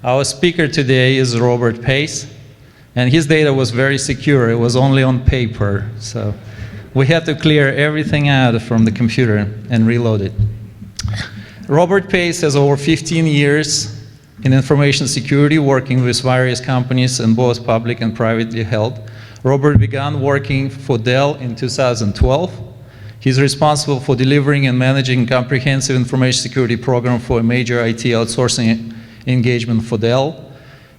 Our speaker today is Robert Pace, and his data was very secure. It was only on paper, so we had to clear everything out from the computer and reload it. Robert Pace has over 15 years in information security, working with various companies in both public and privately held. Robert began working for Dell in 2012. He's responsible for delivering and managing comprehensive information security program for a major IT outsourcing engagement for Dell.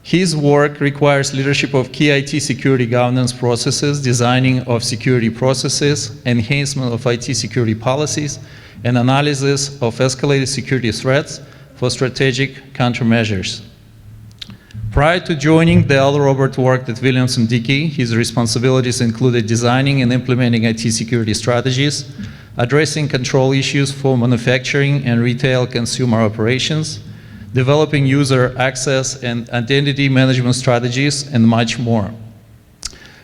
His work requires leadership of key IT security governance processes, designing of security processes, enhancement of IT security policies, and analysis of escalated security threats for strategic countermeasures. Prior to joining Dell, Robert worked at Williamson-Dickie. His responsibilities included designing and implementing IT security strategies, addressing control issues for manufacturing and retail consumer operations, developing user access and identity management strategies, and much more.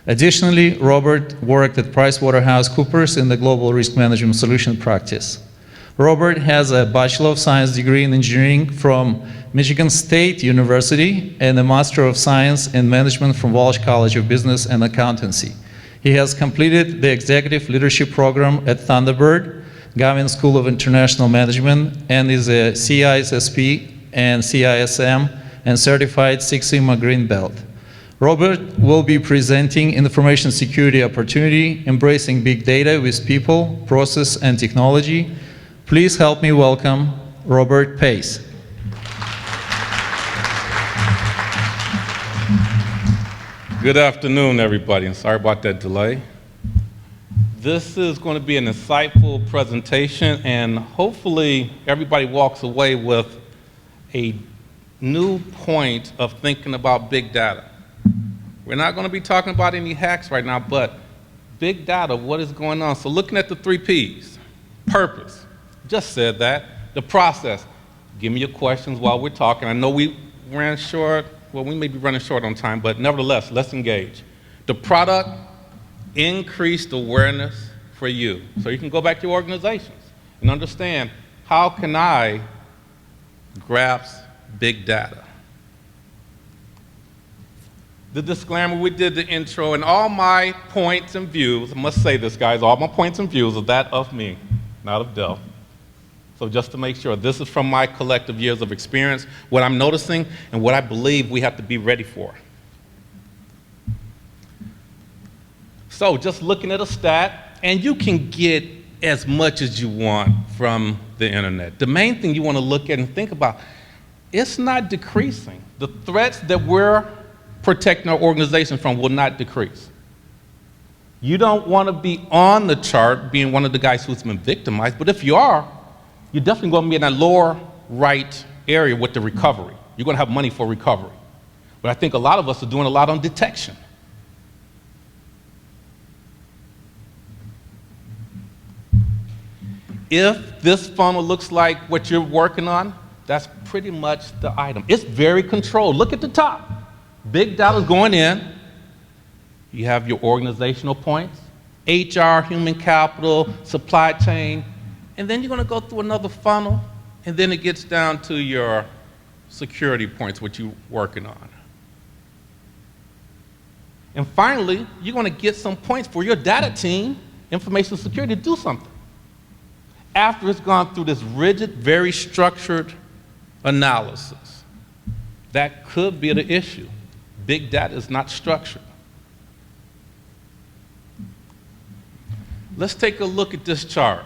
Additionally, Robert worked at PricewaterhouseCoopers in the Global Risk Management Solution practice. Robert has a Bachelor of Science degree in engineering from Michigan State University and a Master of Science in Management from Walsh College of Business and Accountancy. He has completed the Executive Leadership Program at Thunderbird, Gavin School of International Management, and is a CISSP and CISM and certified Six Sigma Green Belt. Robert will be presenting information security opportunity, embracing big data with people, process, and technology. Please help me welcome Robert Pace. Good afternoon, everybody, and sorry about that delay. This is going to be an insightful presentation, and hopefully everybody walks away with a new point of thinking about big data. We're not going to be talking about any hacks right now, but big data, what is going on? So looking at the 3 Ps, purpose, just said that. The process, give me your questions while we're talking. I know we ran short, well, we may be running short on time, but nevertheless, let's engage. The product, increased awareness for you. So you can go back to your organizations and understand, how can I grasp big data? The disclaimer, we did the intro, and all my points and views, I must say this, guys, all my points and views are that of me, not of Dell. So just to make sure, this is from my collective years of experience, what I'm noticing, and what I believe we have to be ready for. So just looking at a stat, and you can get as much as you want from the internet. The main thing you want to look at and think about, it's not decreasing. The threats that we're protecting our organization from will not decrease. You don't want to be on the chart being one of the guys who's been victimized, but if you are, you're definitely going to be in that lower right area with the recovery. You're going to have money for recovery. But I think a lot of us are doing a lot on detection. If this funnel looks like what you're working on, that's pretty much the item. It's very controlled. Look at the top. Big dollars going in. You have your organizational points, HR, human capital, supply chain, and then you're going to go through another funnel, and then it gets down to your security points, what you're working on. And finally, you're going to get some points for your data team, information security, to do something. After it's gone through this rigid, very structured analysis. That could be the issue. Big data is not structured. Let's take a look at this chart.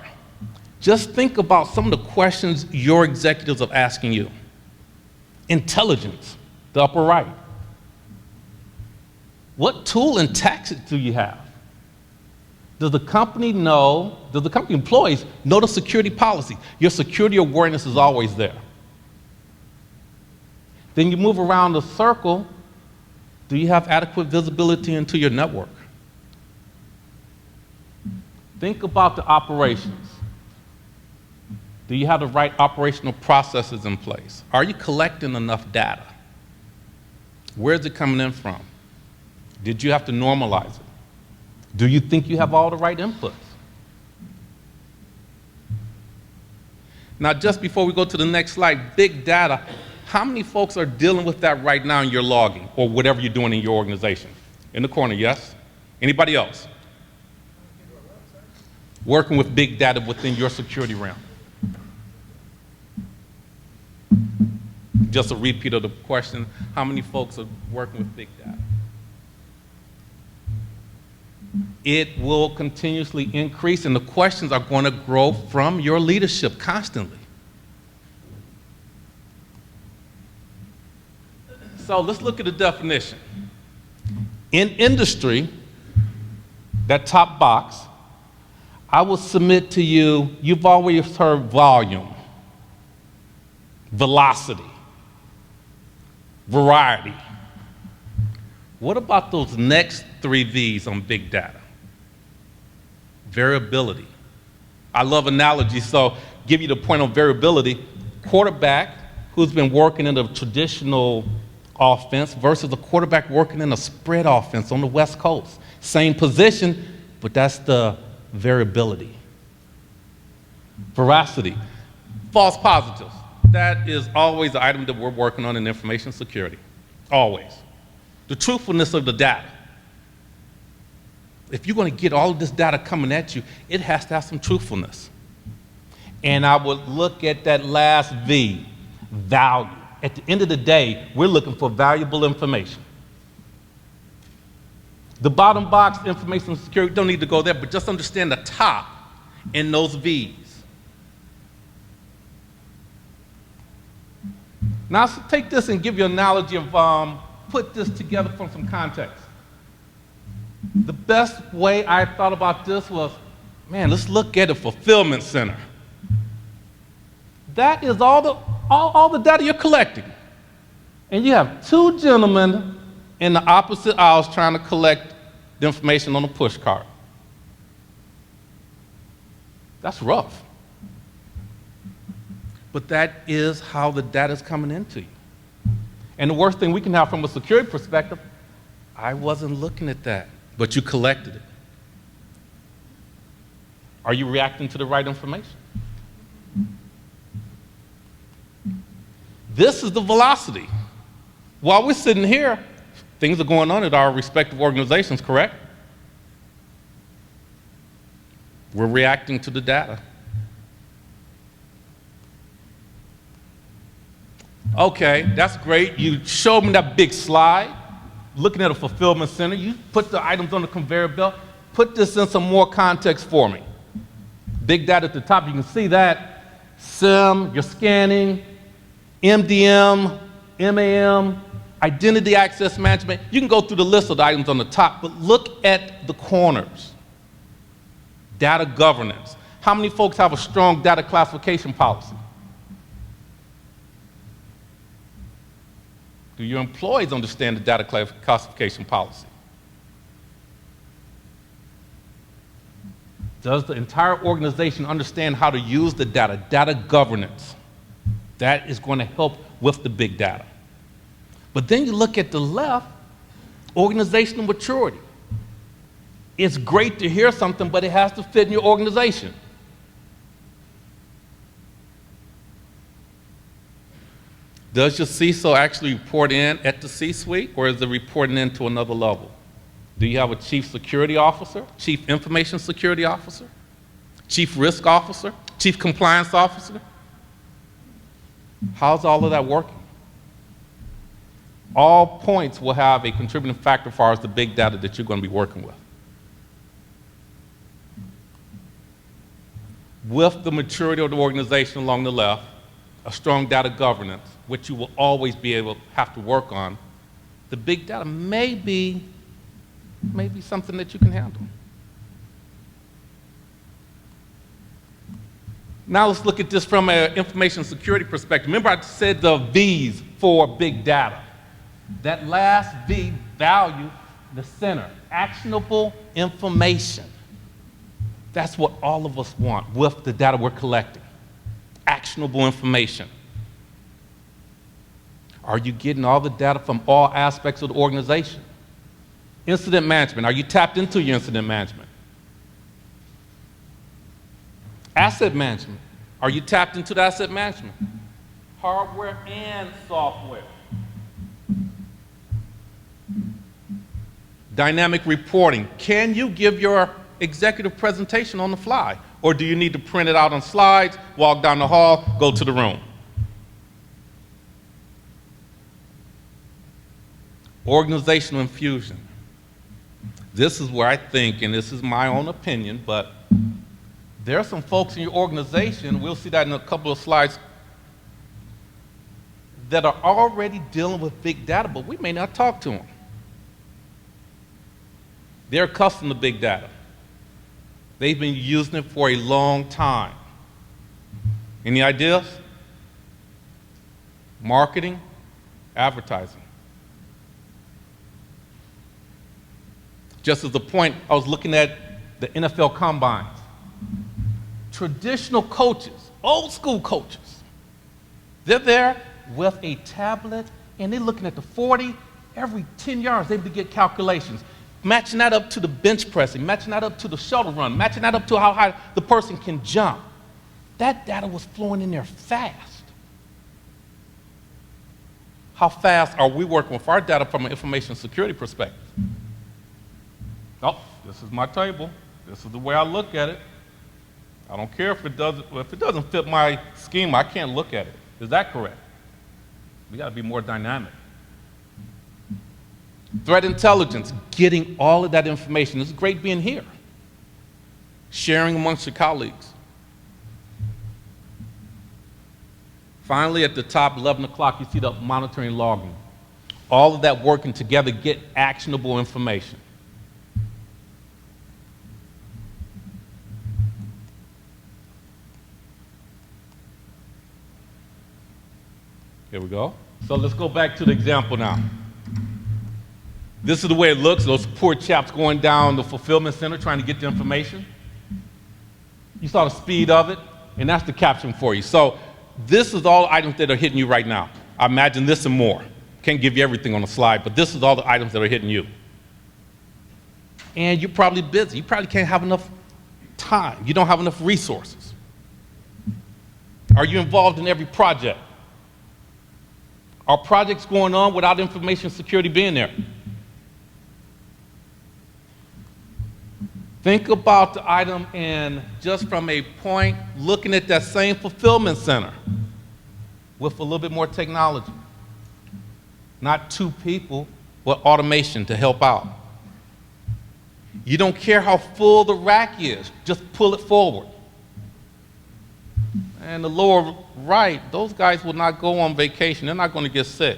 Just think about some of the questions your executives are asking you. Intelligence, the upper right. What tool and tactics do you have? Does the company employees know the security policy? Your security awareness is always there. Then you move around the circle. Do you have adequate visibility into your network? Think about the operations. Do you have the right operational processes in place? Are you collecting enough data? Where's it coming in from? Did you have to normalize it? Do you think you have all the right inputs? Now, just before we go to the next slide, big data, How many folks are dealing with that right now in your logging or whatever you're doing in your organization? In the corner, yes? Anybody else? Working with big data within your security realm. Just a repeat of the question, how many folks are working with big data? It will continuously increase, and the questions are going to grow from your leadership constantly. So let's look at the definition. In industry, that top box, I will submit to you, you've always heard volume, velocity, variety. What about those next 3 V's on big data? Variability. I love analogies, so give you the point on variability. Quarterback who's been working in a traditional offense versus a quarterback working in a spread offense on the West Coast. Same position, but that's the variability. Veracity. False positives. That is always the item that we're working on in information security. Always. The truthfulness of the data. If you're going to get all of this data coming at you, it has to have some truthfulness. And I would look at that last V, value. At the end of the day, we're looking for valuable information. The bottom box, information security, don't need to go there, but just understand the top in those V's. Now, so take this and give you an analogy of, put this together from some context. The best way I thought about this was, man, let's look at a fulfillment center. That is all the data you're collecting. And you have 2 gentlemen in the opposite aisles trying to collect the information on a push cart. That's rough. But that is how the data is coming into you. And the worst thing we can have from a security perspective, I wasn't looking at that, but you collected it. Are you reacting to the right information? This is the velocity. While we're sitting here, things are going on at our respective organizations, correct? We're reacting to the data. Okay, that's great. You showed me that big slide, looking at a fulfillment center. You put the items on the conveyor belt. Put this in some more context for me. Big data at the top, you can see that. SIM, you're scanning, MDM, MAM, identity access management. You can go through the list of the items on the top, but look at the corners. Data governance. How many folks have a strong data classification policy? Do your employees understand the data classification policy? Does the entire organization understand how to use the data? Data governance. That is going to help with the big data. But then you look at the left, organizational maturity. It's great to hear something, but it has to fit in your organization. Does your CISO actually report in at the C-suite, or is it reporting into another level? Do you have a chief security officer, chief information security officer, chief risk officer, chief compliance officer? How's all of that working? All points will have a contributing factor as far as the big data that you're going to be working with. With the maturity of the organization along the left, a strong data governance, which you will always be able to have to work on, the big data may be something that you can handle. Now let's look at this from an information security perspective. Remember I said the V's for big data. That last V, value, the center, actionable information. That's what all of us want with the data we're collecting. Actionable information. Are you getting all the data from all aspects of the organization? Incident management. Are you tapped into your incident management? Asset management. Are you tapped into the asset management? hardware and software. Dynamic reporting. Can you give your executive presentation on the fly? Or do you need to print it out on slides, walk down the hall, go to the room? Organizational infusion. This is where I think, and this is my own opinion, but there are some folks in your organization, we'll see that in a couple of slides, that are already dealing with big data, but we may not talk to them. They're accustomed to big data. They've been using it for a long time. Any ideas? Marketing, advertising. Just as a point, I was looking at the NFL combines. Traditional coaches, old school coaches, they're there with a tablet and they're looking at the 40, every 10 yards they would get calculations. Matching that up to the bench pressing, matching that up to the shuttle run, matching that up to how high the person can jump. That data was flowing in there fast. How fast are we working with our data from an information security perspective? Oh, this is my table. This is the way I look at it. I don't care if it doesn't fit my schema, I can't look at it. Is that correct? We got to be more dynamic. Threat intelligence, getting all of that information. It's great being here, sharing amongst your colleagues. Finally, at the top, 11 o'clock, you see the monitoring logging. All of that working together, get actionable information. Here we go. So let's go back to the example now. This is the way it looks, those poor chaps going down the fulfillment center trying to get the information. You saw the speed of it, and that's the caption for you. So this is all items that are hitting you right now. I imagine this and more. Can't give you everything on the slide, but this is all the items that are hitting you. And you're probably busy. You probably can't have enough time. You don't have enough resources. Are you involved in every project? Are projects going on without information security being there? Think about the item and just from a point, looking at that same fulfillment center with a little bit more technology. Not two people, but automation to help out. You don't care how full the rack is, just pull it forward. And the lower right, those guys will not go on vacation. They're not going to get sick.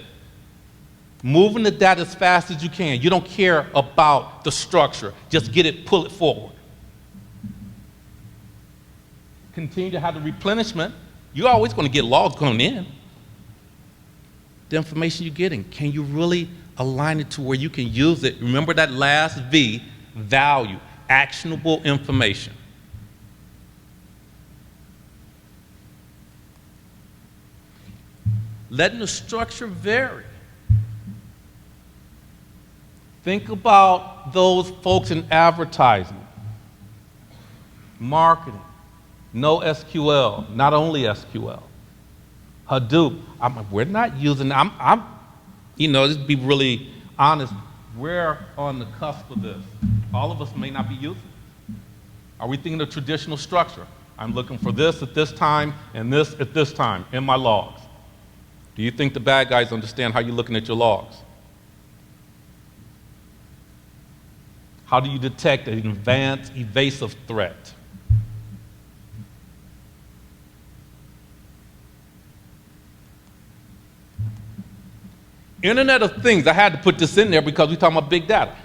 Moving the data as fast as you can. You don't care about the structure. Just get it, pull it forward. Continue to have the replenishment. You're always going to get logs coming in. The information you're getting, can you really align it to where you can use it? Remember that last V, value, actionable information. Letting the structure vary. Think about those folks in advertising, marketing, no SQL, not only SQL, Hadoop. We're not using, just be really honest, we're on the cusp of this. All of us may not be using it. Are we thinking of traditional structure? I'm looking for this at this time and this at this time in my logs. Do you think the bad guys understand how you're looking at your logs? How do you detect an advanced evasive threat? Internet of Things, I had to put this in there because we're talking about big data.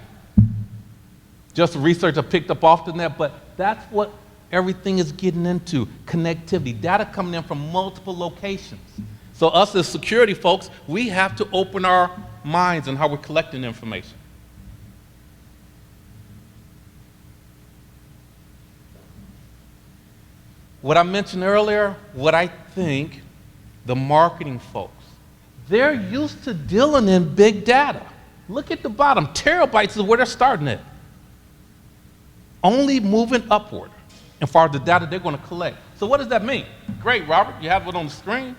Just research I picked up off the net, but that's what everything is getting into, connectivity, data coming in from multiple locations. So us as security folks, we have to open our minds on how we're collecting information. What I mentioned earlier, what I think the marketing folks, they're used to dealing in big data. Look at the bottom, terabytes is where they're starting at. Only moving upward as far as the data they're going to collect. So what does that mean? Great, Robert, you have it on the screen.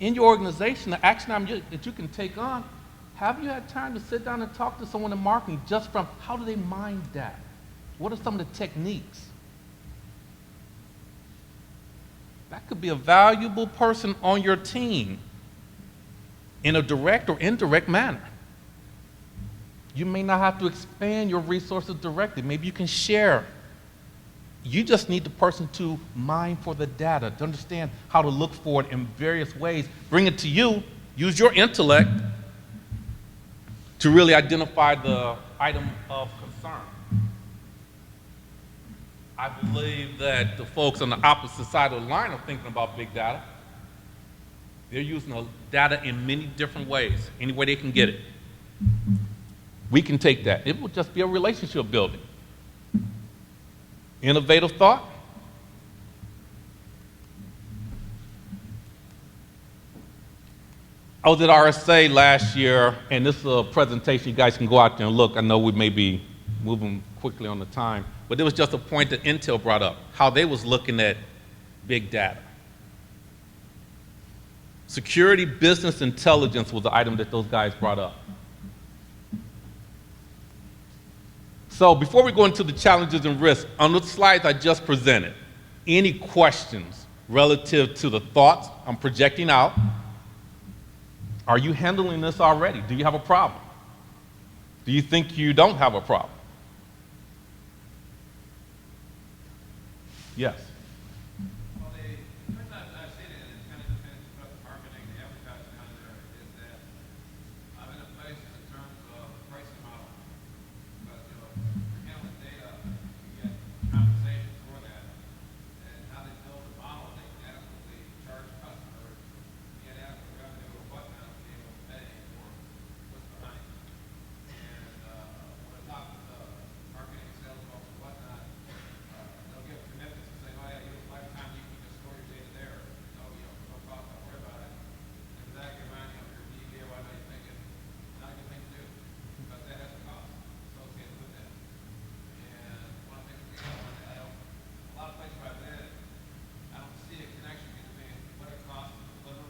in your organization, the action item that you can take on, have you had time to sit down and talk to someone in marketing just from how do they mine data? What are some of the techniques? That could be a valuable person on your team in a direct or indirect manner. You may not have to expand your resources directly. Maybe you can share. You just need the person to mine for the data, to understand how to look for it in various ways, bring it to you, use your intellect to really identify the item of concern. I believe that the folks on the opposite side of the line are thinking about big data. They're using the data in many different ways, any way they can get it. We can take that. It will just be a relationship building. Innovative thought. I was at RSA last year, and this is a presentation you guys can go out there and look. I know we may be moving quickly on the time, but it was just a point that Intel brought up, how they was looking at big data. Security business intelligence was the item that those guys brought up. So before we go into the challenges and risks, on the slides I just presented, any questions relative to the thoughts I'm projecting out? Are you handling this already? Do you have a problem? Do you think you don't have a problem? Yes. Well, the first time I've seen it, it kind of depends on the marketing, the advertising out there, is that I'm in a place in terms of the pricing model. But, for handling data, you get compensation for that. And how they build the model, they can adequately charge customers, get adequate revenue or whatnot, to be able to pay for what's behind it. And when I talk with marketing and sales folks and whatnot, they'll give commitments and say, oh yeah, you have a lifetime, you can just store your data there. No, no cost, don't worry about it. And that can remind you of your DBA, why are you thinking, not a good thing to do, because that has a cost associated with that. And one of the things we have, a lot of places where I've been, I don't see a connection between what it costs to deliver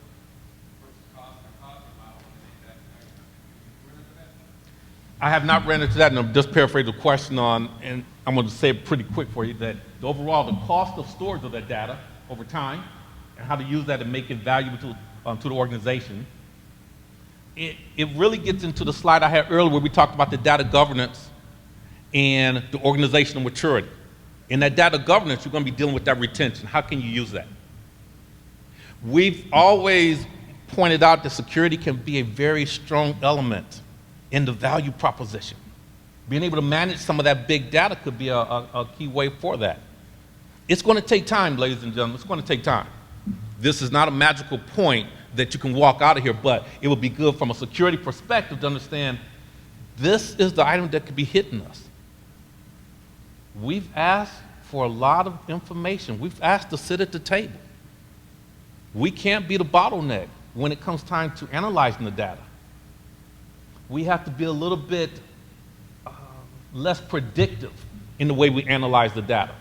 versus cost and costing model when they make that connection. You run into that? I have not ran into that, and I'm just paraphrasing the question on, and I'm going to say it pretty quick for you, that the cost of storage of that data over time, and how to use that and make it valuable to the organization, it really gets into the slide I had earlier where we talked about the data governance and the organizational maturity. In that data governance, you're going to be dealing with that retention. How can you use that? We've always pointed out that security can be a very strong element in the value proposition. Being able to manage some of that big data could be a key way for that. It's going to take time, ladies and gentlemen. It's going to take time. This is not a magical point that you can walk out of here, but it would be good from a security perspective to understand this is the item that could be hitting us. We've asked for a lot of information. We've asked to sit at the table. We can't be the bottleneck when it comes time to analyzing the data. We have to be a little bit less predictive in the way we analyze the data.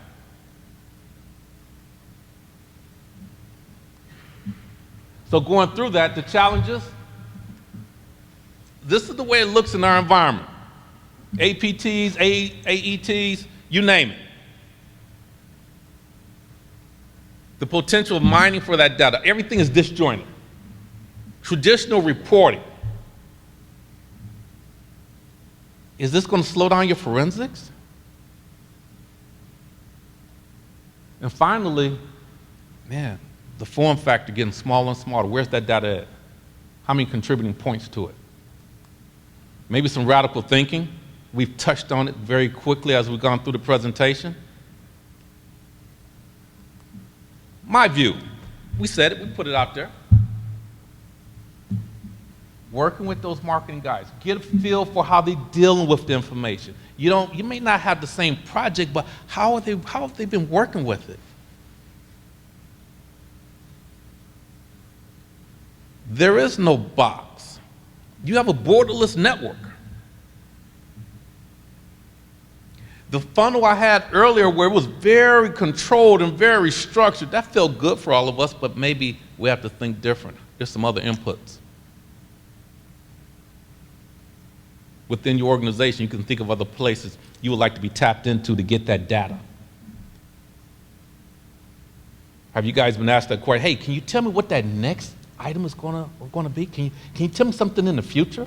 So going through that, the challenges, this is the way it looks in our environment. APTs, AETs, you name it. The potential of mining for that data, everything is disjointed. Traditional reporting. Is this going to slow down your forensics? And finally, man, the form factor getting smaller and smaller. Where's that data at? How many contributing points to it? Maybe some radical thinking. We've touched on it very quickly as we've gone through the presentation. My view, we said it, we put it out there. Working with those marketing guys, get a feel for how they're dealing with the information. You may not have the same project, but how have they been working with it? There is no box. You have a borderless network. The funnel I had earlier where it was very controlled and very structured, that felt good for all of us, but maybe we have to think different. Here's some other inputs. Within your organization, you can think of other places you would like to be tapped into to get that data. Have you guys been asked that question? Hey, can you tell me what that next item is going to be? Can you tell me something in the future?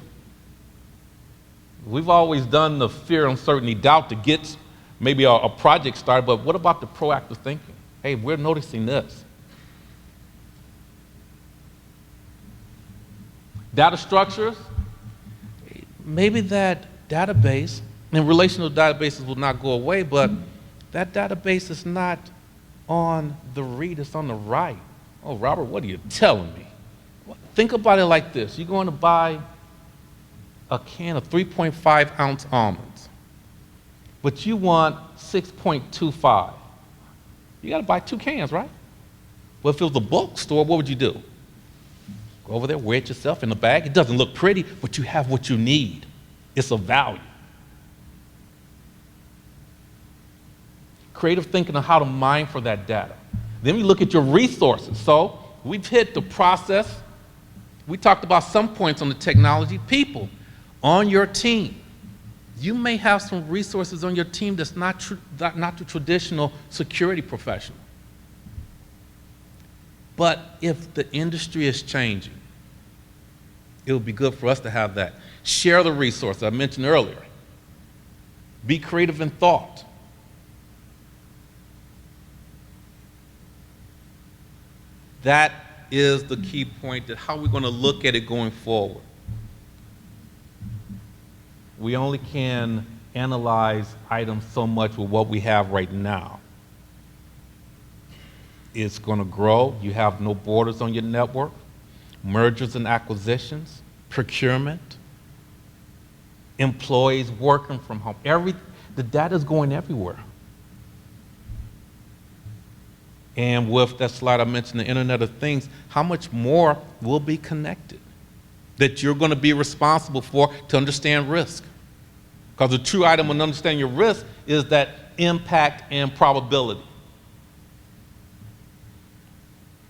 We've always done the fear, uncertainty, doubt to get maybe a project started, but what about the proactive thinking? Hey, we're noticing this. Data structures, maybe that database, and relational databases will not go away, but that database is not on the read, it's on the write. Oh, Robert, what are you telling me? Think about it like this. You're going to buy a can of 3.5 ounce almonds, but you want 6.25. You got to buy 2 cans, right? Well, if it was a bulk store, what would you do? Go over there, weigh it yourself in the bag. It doesn't look pretty, but you have what you need. It's of value. Creative thinking on how to mine for that data. Then we look at your resources. So we've hit the process. We talked about some points on the technology. People on your team. You may have some resources on your team that's not the traditional security professional. But if the industry is changing, it would be good for us to have that. Share the resources I mentioned earlier. Be creative in thought. That is the key point, that how we're going to look at it going forward. We only can analyze items so much with what we have right now. It's going to grow. You have no borders on your network. Mergers and acquisitions, procurement, employees working from home. The data is going everywhere. And with that slide I mentioned, the Internet of Things, how much more will be connected that you're going to be responsible for to understand risk? Because the true item in understanding your risk is that impact and probability.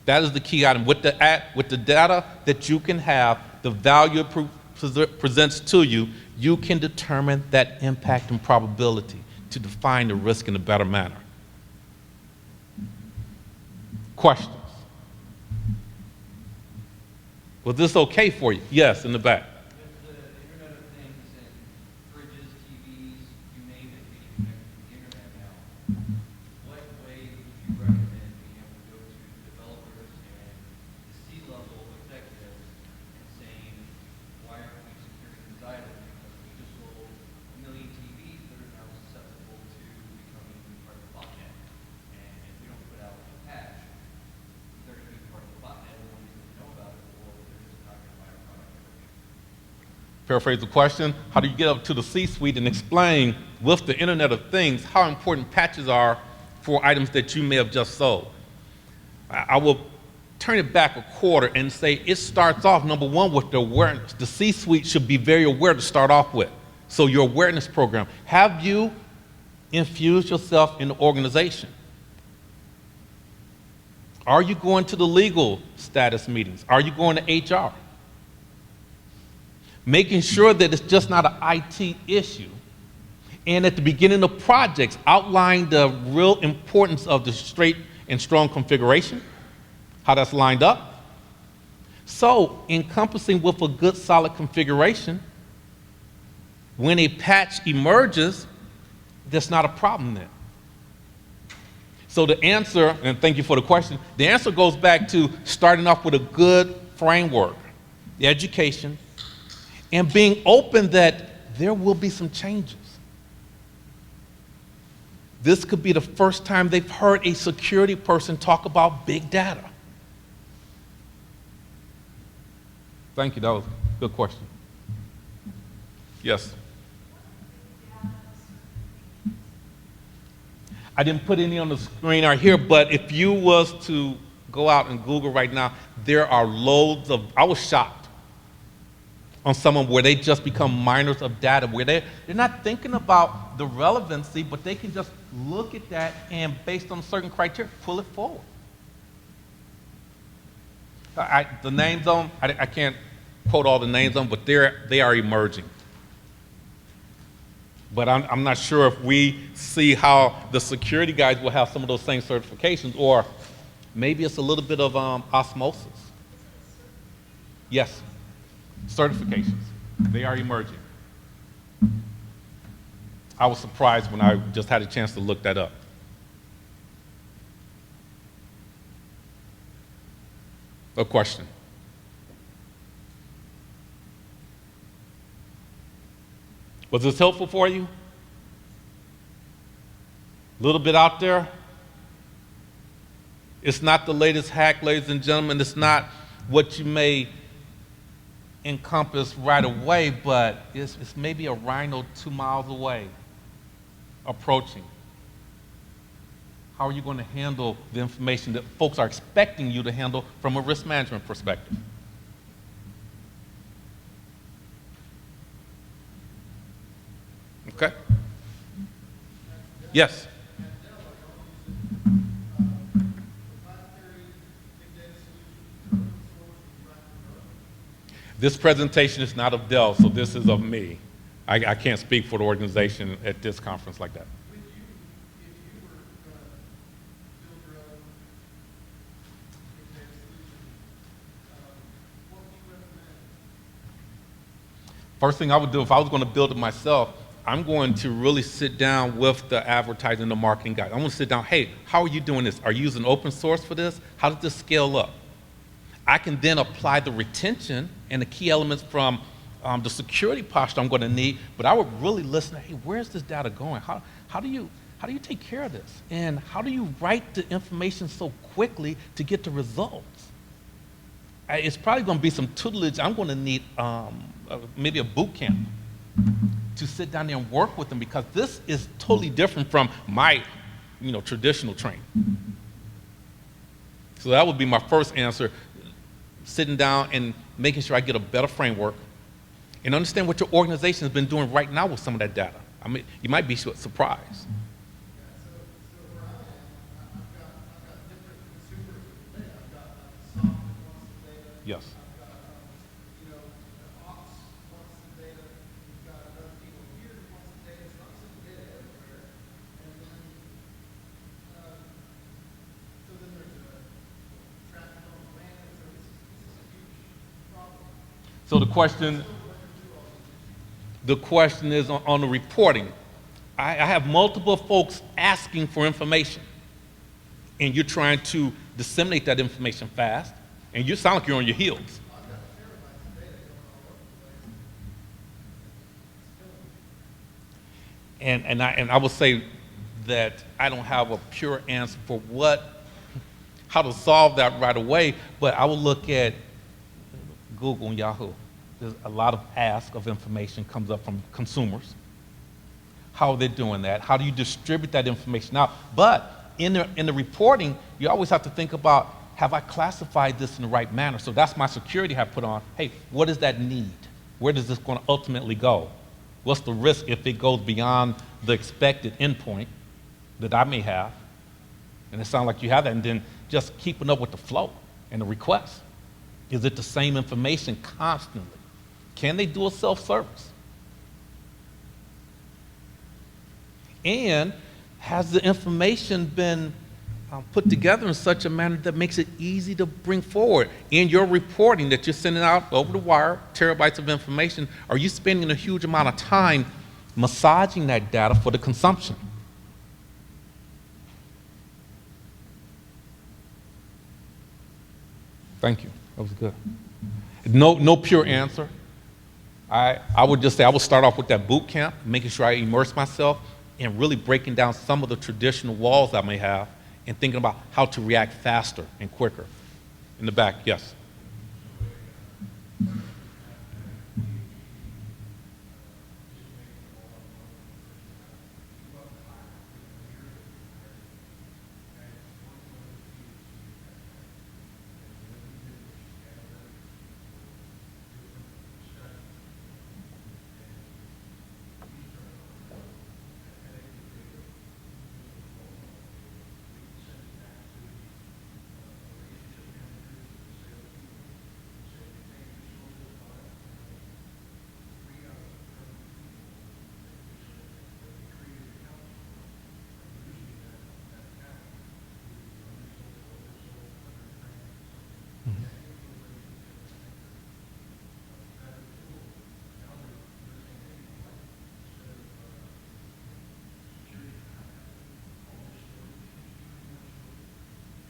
That is the key item. With the data that you can have, the value it presents to you, you can determine that impact and probability to define the risk in a better manner. Questions? Was this okay for you? Yes, in the back. With the Internet of Things and fridges, TVs, you name it, being connected to the internet now, what way would you recommend being able to go to developers and the C-level executives and saying, why aren't we securing these items? Because we just sold 1 million TVs that are now susceptible to becoming part of the botnet. And if we don't put out a patch, they're going to be part of the botnet, and no one's going to know about it, or they're just not going to buy our product ever again. Paraphrase the question, how do you get up to the C-suite and explain with the Internet of Things how important patches are for items that you may have just sold? I will turn it back a quarter and say it starts off, number one, with the awareness. The C-suite should be very aware to start off with. So your awareness program, have you infused yourself in the organization? Are you going to the legal status meetings? Are you going to HR? Making sure that it's just not an IT issue. And at the beginning of projects, outline the real importance of the straight and strong configuration, how that's lined up. So, encompassing with a good solid configuration, when a patch emerges, that's not a problem then. So the answer, and thank you for the question, the answer goes back to starting off with a good framework, the education, and being open that there will be some changes. This could be the first time they've heard a security person talk about big data. Thank you, that was a good question. Yes? I didn't put any on the screen or here, but if you was to go out and Google right now, there are loads of, I was shocked on someone where they just become miners of data, where they're not thinking about the relevancy, but they can just look at that and based on certain criteria, pull it forward. The names on, I can't quote all the names on, but they are emerging. But I'm not sure if we see how the security guys will have some of those same certifications, or maybe it's a little bit of osmosis. Yes, certifications. They are emerging. I was surprised when I just had a chance to look that up. A question? Was this helpful for you? A little bit out there? It's not the latest hack, ladies and gentlemen. It's not what you may encompass right away, but it's maybe a rhino 2 miles away approaching. How are you going to handle the information that folks are expecting you to handle from a risk management perspective? Okay? Yes? This presentation is not of Dell, so this is of me. I can't speak for the organization at this conference like that. First thing I would do if I was going to build it myself, I'm going to really sit down with the advertising and the marketing guys. I'm going to sit down, hey, how are you doing this? Are you using open source for this? How does this scale up? I can then apply the retention and the key elements from the security posture I'm going to need, but I would really listen, hey, where's this data going? How do you take care of this? And how do you write the information so quickly to get the results? It's probably going to be some tutelage. I'm going to need maybe a boot camp to sit down there and work with them, because this is totally different from my traditional training. So that would be my first answer, sitting down and making sure I get a better framework and understand what your organization has been doing right now with some of that data. I mean, you might be surprised. Yes. So the question is on the reporting. I have multiple folks asking for information, and you're trying to disseminate that information fast, and you sound like you're on your heels. And I would say that I don't have a pure answer for how to solve that right away, but I will look at Google and Yahoo. There's a lot of ask of information comes up from consumers. How are they doing that? How do you distribute that information out? But in the reporting, you always have to think about, have I classified this in the right manner? So that's my security I put on. Hey, what does that need? Where does this going to ultimately go? What's the risk if it goes beyond the expected endpoint that I may have? And it sounds like you have that. And then just keeping up with the flow and the request. Is it the same information constantly? Can they do a self-service? And has the information been put together in such a manner that makes it easy to bring forward? In your reporting that you're sending out over the wire, terabytes of information, are you spending a huge amount of time massaging that data for the consumption? Thank you. That was good. No pure answer. I would just say I would start off with that boot camp, making sure I immerse myself in really breaking down some of the traditional walls I may have and thinking about how to react faster and quicker. In the back, yes.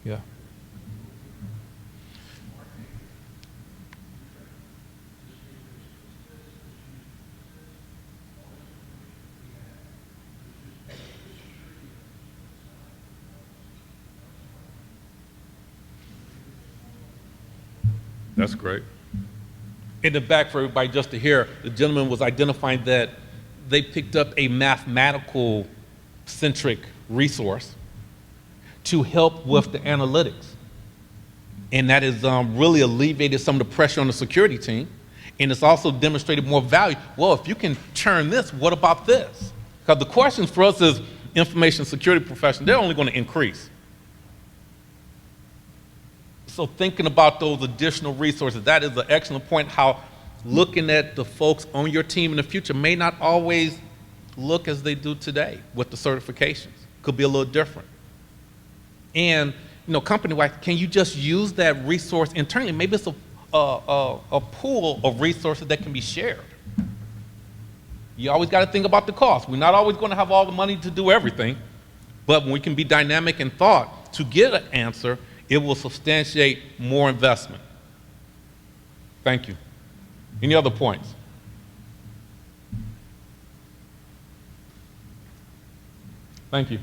Yeah. That's great. In the back for everybody just to hear, the gentleman was identifying that they picked up a mathematical centric resource to help with the analytics. And that has really alleviated some of the pressure on the security team. And it's also demonstrated more value. Well, if you can turn this, what about this? Because the questions for us as information security professionals, they're only going to increase. So thinking about those additional resources, that is an excellent point, how looking at the folks on your team in the future may not always look as they do today with the certifications. Could be a little different. And, company-wide, can you just use that resource internally? Maybe it's a pool of resources that can be shared. You always got to think about the cost. We're not always going to have all the money to do everything, but when we can be dynamic in thought to get an answer, it will substantiate more investment. Thank you. Any other points? Thank you.